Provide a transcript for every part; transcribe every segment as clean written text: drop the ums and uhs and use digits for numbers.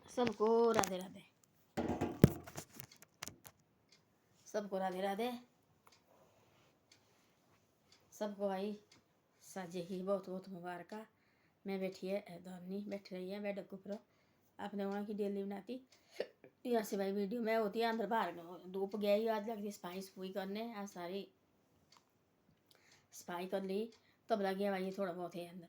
सबको राधे राधे, सबको राधे राधे, सबको भाई साजे की बहुत बहुत मुबारक। मैं बैठी है धरनी बैठ रही है बेड के ऊपर। आपने वहाँ की डेली बनाती यहाँ से भाई वीडियो में होती है अंदर बाहर धूप गया ही। आज लगती सफाई सफुई करने, आज सारी सफाई कर ली तब लग गया भाई थोड़ा बहुत है अंदर।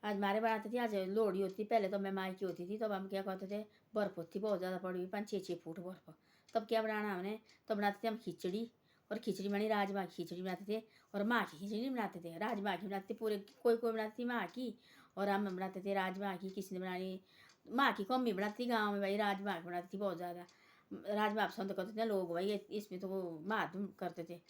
आज मारे बनाते थे, आज लोहड़ी होती थी। पहले तो मैं मायकी होती थी तब हम क्या करते थे, बर्फ़ होती बहुत ज़्यादा पड़ी हुई 5-6 फुट बर्फ़। तब क्या बनाना हमने, तो बनाते थे हम खिचड़ी। और खिचड़ी बनी राजमा की खिचड़ी बनाते थे। और माँ की खिचड़ी नहीं बनाते थे, राजमा की बनाते थे पूरे। कोई कोई बनाती थी माँ की और हम बनाते थे राजमा की। किसी ने बनानी माँ की कम भी बनाती थी गाँव में भाई, राजमा की बनाती थी बहुत ज़्यादा। राजमा पसंद करते थे लोग भाई, इसमें तो वो माँ करते थे।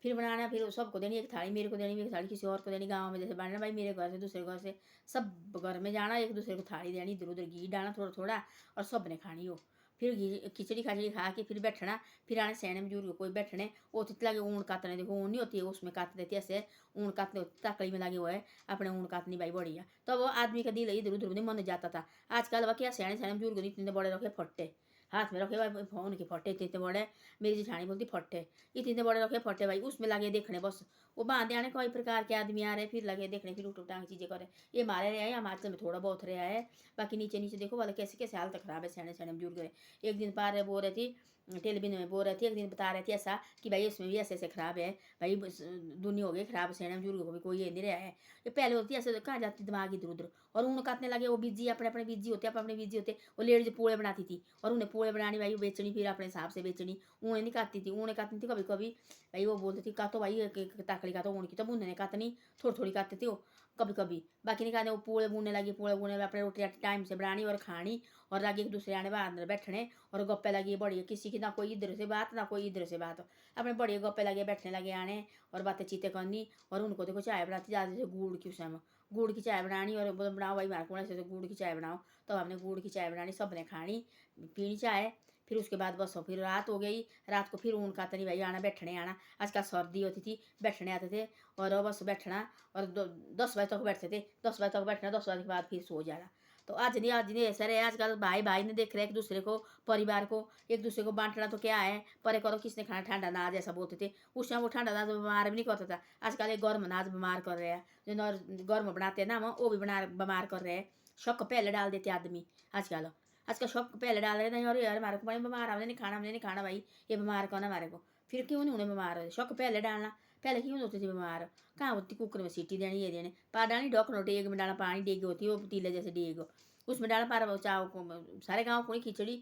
फिर बनाना, फिर सबको देनी एक थाली, मेरे को देनी एक थाली, किसी और को देनी। गाँव में जैसे बनाना भाई, मेरे घर से दूसरे घर से सब घर में जाना, एक दूसरे को थाली देनी, इधर उधर घी डालना थोड़ा थोड़ा और सब ने खानी हो। फिर घी खिचड़ी खाचड़ी खा के फिर बैठना। फिर आने सैने बुजुर्ग कोई बैठने, वो तितला के ऊन काटने, देखो ऊन नहीं होती है उसमें काट देती ऐसे ऊन काटने तकड़ी में लगे हुए है अपने ऊन काटनी भाई बढ़िया। तो वो आदमी का दिल इधर उधर मन जाता था। आजकल वह क्या सैने सैने बुजुर्ग इतने बड़े रखे फट्टे हाथ में रखे भाई, फोन के फट्टे इतने बड़े। मेरी जेठानी बोलती फट्टे इतने बड़े रखे फट्टे भाई, उसमें लगे देखने बस। वो बांधे आने कई प्रकार के आदमी आ रहे, फिर लगे देखने, फिर उठ उठांग चीज़ें करे। ये मारे रहा है, हिमाचल में थोड़ा बहुत रहा है, बाकी नीचे नीचे देखो वाले कैसे कैसे हालत खराब है सैने सैने बुजुर्ग है। एक दिन पार बोल रही थी, टेलीविजन में बोल रही थी, एक दिन बता रही थी ऐसा कि भाई इसमें भी ऐसे ऐसे खराब है भाई, दुनिया हो गई खराब, सैने बुजुर्ग को भी कोई ये नहीं रहा है। ये पहले होती है ऐसे, कहाँ जाती दिमाग इधर उधर। और ऊन काटने लगे, वो बिजी अपने अपने बिजी होते, अपने बिजी होते। वो लेडीज पूड़े बनाती थी और उन्हें पूड़े बनानी भाई बेचनी, फिर अपने हिसाब से बेचनी। ऊने नहीं काटती थी, ऊने काटती थी कभी कभी भाई। वो बोलती थी का तो भाई ताकड़ी का तो ऊन की, तब उन्होंने काटनी थोड़ी थोड़ी काटते थे वो कभी कभी। बाकी नहीं खाते, वो पूड़े बुनने लगी, पूड़े बुने अपने रोटी टाइम से बनानी और खानी। और लगे एक दूसरे आने बाहर अंदर बैठने और गप्पे लगी बड़ी, किसी की ना कोई इधर से बात ना कोई इधर से बात, अपने बड़े गप्पे लगे बैठने लगे आने और बातें चीतें करनी। और उनको देखो चाय बनाती ज़्यादा से गुड़ की, उसमें गुड़ की चाय बनानी और बनाओ भाई मार को से गुड़ की चाय बनाओ। तो हमने गुड़ की चाय बनानी, सब ने खानी पीनी चाय। फिर उसके बाद बस फिर रात हो गई, रात को फिर ऊन काटनी भाई, आना बैठने आना। आजकल सर्दी होती थी बैठने आते थे और बस बैठना। और 10 बजे तक बैठते थे, 10 बजे तक बैठना, 10 बजे के बाद फिर सो जाना। तो आज नहीं ऐसा रहे। आजकल भाई भाई ने देख रहे एक दूसरे को, परिवार को एक दूसरे को बांटना तो क्या है, परे करो किसने खाना ठंडा नाज ऐसा बोलते थे। उस समय वो ठंडा नाज बीमार भी नहीं करता था। आजकल एक गर्म नाज बीमार कर रहे हैं, जो गर्म बनाते हैं ना वो भी बना बीमार कर रहे हैं। शक पहले डाल देते आदमी आजकल। आजकल शक पहले डाल रहे नहीं, और यार हमारे को बीमार, हमने नहीं खाना भाई, ये बीमार कौन है हमारे को। फिर क्यों नहीं उन्हें बीमार, शक पहले डालना। पहले क्यों होती थी बीमार, कहाँ होती, कुकर में सीटी देनी ये देने पा डाली, ढोकनो डेग में डाला पानी, डेग होती है वो पतीले जैसे डेग, उसमें डाला पारा चाव को। सारे गाँव को खिचड़ी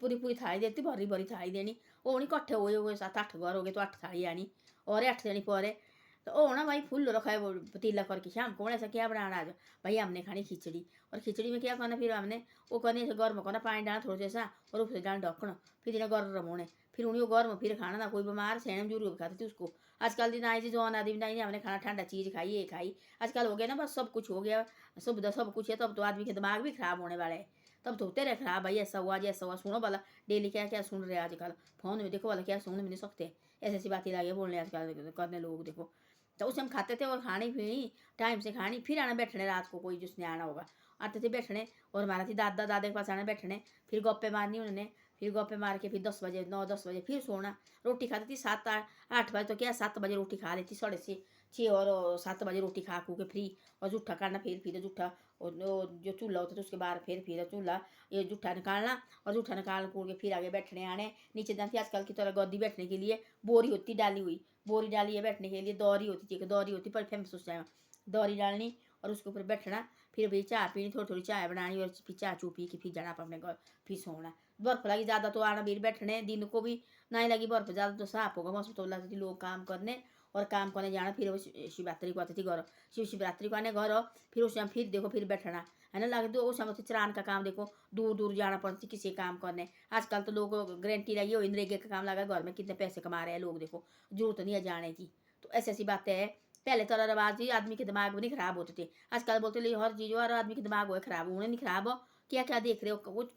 पूरी पूरी थाली देती, भरी भरी थाली देनी। वो नहीं कट्ठे हुए 7-8 घर हो गए तो 8 थाली आनी और 8 देनी पौरे। तो ओ ना भाई फुल रखा है वो पतीला करके। शाम को ऐसा क्या बनाना आज भाई, हमने खानी खिचड़ी। और खिचड़ी में क्या करना फिर हमने, वो करने से गर्म करना, पानी डालना थोड़ा जैसा और ऊपर से डालना ढक्कन, फिर इन्हें गर्म होने, फिर उन्हें गर्म फिर खाना ना। कोई बीमार सैन बुजुर्ग खाते थे उसको। आजकल दिन आई जो आदमी नहीं, हमने खाना ठंडा चीज़ खाई, ये खाई। आजकल हो गया ना बस, सब कुछ हो गया, सुविधा सब कुछ है। तब तो आदमी के दिमाग भी खराब होने वाले है। तब तो होते रहे खराब भाई, ऐसा हुआ जैसा हुआ। सुनो वाला डेली क्या क्या सुन रहे हैं आजकल, फोन में देखो वाला क्या सुन भी नहीं सकते। ऐसी ऐसी बातें लगे बोलने आजकल करने लोग देखो। तो उसे हम खाते थे और खानी पीनी टाइम से खानी, फिर आना बैठने रात को, कोई जिसने आना होगा आते थे बैठने। और हमारा थी दादा दादे के पास आना बैठने, फिर गप्पे मारनी उन्होंने। फिर गप्पे मार के फिर 10 बजे 9-10 बजे फिर सोना। रोटी खाती थी 7-8 बजे, तो क्या 7 बजे रोटी खा लेती, 6:30 और 7 बजे रोटी खा खू के फ्री। और जूठा काटना, फिर जूठा जो चूल्हा होता था उसके बाहर फिर चूल्हा ये जूठा निकालना। और जूठा निकाल कूड़ के फिर आगे बैठने आने। नीचे जाती आजकल की तरह गद्दी बैठने के लिए बोरी होती डाली हुई, बोरी डाली है बैठने के लिए, दौरी होती थी, एक दौरी होती पर फेमस उस टाइम, दौरी डालनी और उसके ऊपर बैठना। फिर भी चाय पीनी, थोड़ी थोड़ी चाय बनानी और फिर चाय चू पी के फिर जाना अपने घर, फिर सोना। बर्फ लगी ज़्यादा तो आना फिर बैठने, दिन को भी नहीं लगी बर्फ ज़्यादा तो साफ होगा मौसम, तो लगती थी लोग काम करने और काम करने जाना। फिर वो शिवरात्रि को आती थी घर, शिवरात्रि को आने घर, फिर उस टाइम फिर देखो फिर बैठना है ना। लगे तो उस समय चरान का काम देखो, दूर दूर जाना पड़ती किसी काम करने। आजकल तो लोग गारंटी लगी हो, नरेगा का काम लगा घर में, कितने पैसे कमा रहे हैं लोग देखो, जरूरत नहीं है जाने की। तो ऐसी ऐसी बातें हैं। पहले तो रवाज ही आदमी के दिमाग भी नहीं खराब होते थे। आजकल बोलते ले हर चीज़ हर आदमी के दिमाग हो खराब, उन्हें नहीं खराब हो। क्या क्या देख रहे हो, वो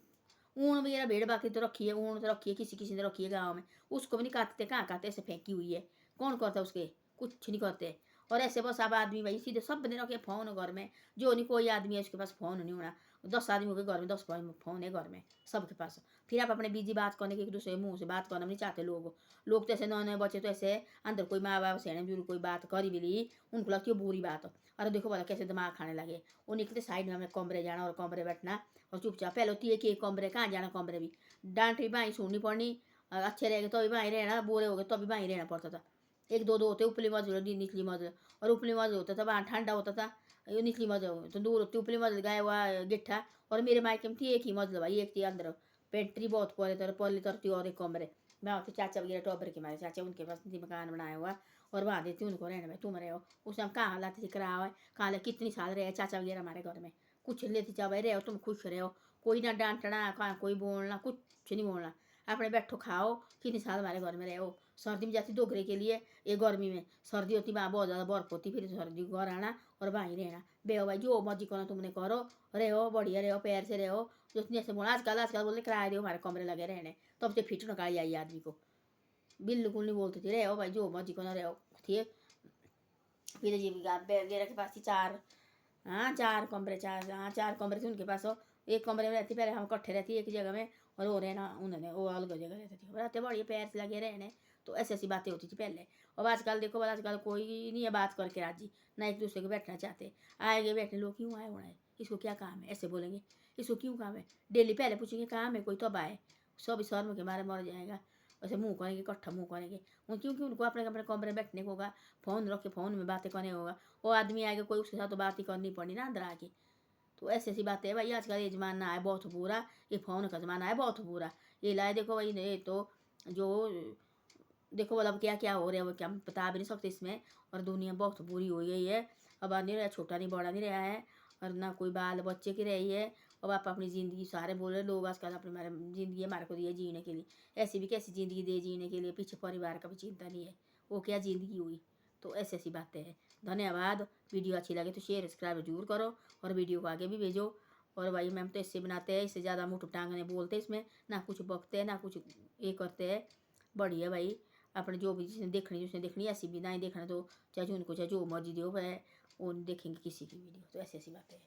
ऊन वगैरह भेड़ बाकी तो रखी है, ऊन तो रखी है, किसी किसी ने रखी है गाँव में, उसको भी नहीं काटते, कहाँ काटते, ऐसे फेंकी हुई है। कौन करता उसके, कुछ नहीं करते। और ऐसे बस अब आदमी भाई सीधे सब ने रखे फ़ोन घर में, जो नहीं कोई आदमी है उसके पास फ़ोन नहीं होना। 10 आदमियों के घर में 10 फ़ोन है घर में सबके पास। फिर आप अपने बिजी बात करने के एक दूसरे के मुँह से बात करना नहीं चाहते लोग तो ऐसे नए नए बच्चे तो ऐसे अंदर कोई माँ बाप सेणे बुजुर्ग कोई बात करी भी ली उनको लगती है बुरी बात। अरे देखो भला कैसे दिमाग खाने लगे। वो निकलते साइड में हमें कमरे जाना और कमरे बैठना और चुपचाप पहले होती है कि एक कमरे कहाँ जाना कमरे भी डांट भी बाई सुननी पड़नी। अच्छे रह गए तो भी बाई रहना बुरे हो गए तो भी बाई रहना पड़ता था। एक दो दो होते उपली मंजिल और निचली मंजिल और उपली मंजिल होता था वहाँ ठंडा होता था। ये निचली मंजिल तो दूर होती उपली मंजिल गए हुआ गिट्ठा और मेरे मायके में थी एक ही मंजिल भाई एक थी अंदर पेंट्री बहुत परे तर पल्ली तरती और एक कमरे मैं होती चाचा वगैरह टॉबर के मारे चाचा उनके पास मकान बनाया हुआ और वहाँ देती उनको रहने में तुम रहे हो उस टाइम कहाँ लाती थी कराया है कहाँ ले कितनी साल रहे चाचा वगैरह हमारे घर में कुछ लेती चाह भाई रहे हो तुम खुश रहे हो कोई ना डांटना कहाँ कोई बोलना कुछ नहीं बोलना अपने बैठो खाओ कितनी साल हमारे घर में रहे हो। सर्दी में जाती दोगरे के लिए ये गर्मी में सर्दी होती वहाँ बहुत ज़्यादा बर्फ होती फिर सर्दी घर आना और वहीं रहना बे भाई जो मर्जी करना तुमने करो रहो बढ़िया रहो पैर से रहो जो जैसे बोला आजकल बोलते किराया दो हमारे कमरे लगे रहने तब से फिट निकाली आई आदमी को बिल्कुल नहीं बोलते थे रहो भाई जो मर्जी करना रहो थे। फिर जी वगैरह के पास थी चार हाँ चार कमरे थे उनके पास हो एक कमरे में रहती पहले हम इकट्ठे रहती एक जगह में और वो रहना उन्होंने वो अलग जगह रहते थे रहते बढ़िया पैर से लगे रहने। तो ऐसी ऐसी बातें होती थी पहले। और आजकल देखो आजकल कोई नहीं है बात करके राजी ना एक दूसरे को बैठना चाहते आएंगे बैठने लोग क्यों आए होना है इसको क्या काम है ऐसे बोलेंगे इसको क्यों काम है डेली पहले पूछेंगे काम है कोई तब आए सब शर्म के मारे मर जाएगा वैसे मुँह करेंगे इकट्ठा मुँह करेंगे क्योंकि उनको अपने अपने कमरे बैठने को होगा फ़ोन रख के फ़ोन में बातें करने होगा वो आदमी आएगा कोई उसके साथ तो बात ही करनी पड़नी ना अंदर आके। तो ऐसी ऐसी बातें है भाई आजकल ये ज़माना है बहुत बुरा ये फ़ोन का ज़माना है बहुत बुरा। ये लाए देखो भाई ये तो जो देखो बोला अब क्या क्या हो रहा है वो क्या हम बता भी नहीं सकते इसमें। और दुनिया बहुत बुरी हो गई है अब नहीं रहा छोटा नहीं बड़ा नहीं रहा है और ना कोई बाल बच्चे की रही है। अब आप अपनी ज़िंदगी सारे बोल रहे लोग आजकल अपनी हमारे ज़िंदगी हमारे को दी है जीने के लिए ऐसी भी कैसी ज़िंदगी दे जीने के लिए पीछे परिवार का भी चिंता नहीं है वो क्या ज़िंदगी हुई। तो ऐसी ऐसी बातें हैं। धन्यवाद। वीडियो अच्छी लगे तो शेयर सब्सक्राइब जरूर करो और वीडियो को आगे भी भेजो। और भाई मैम तो इससे बनाते हैं इससे ज़्यादा मुँह टांगने बोलते इसमें ना कुछ बकते हैं ना कुछ ये करते हैं बढ़िया भाई अपने जो भी जिसने देखनी ऐसी भी ना ही देखना तो चाहे उनको चाहे जो मर्जी दो वह वो देखेंगे किसी की वीडियो। तो ऐसी ऐसी बातें हैं।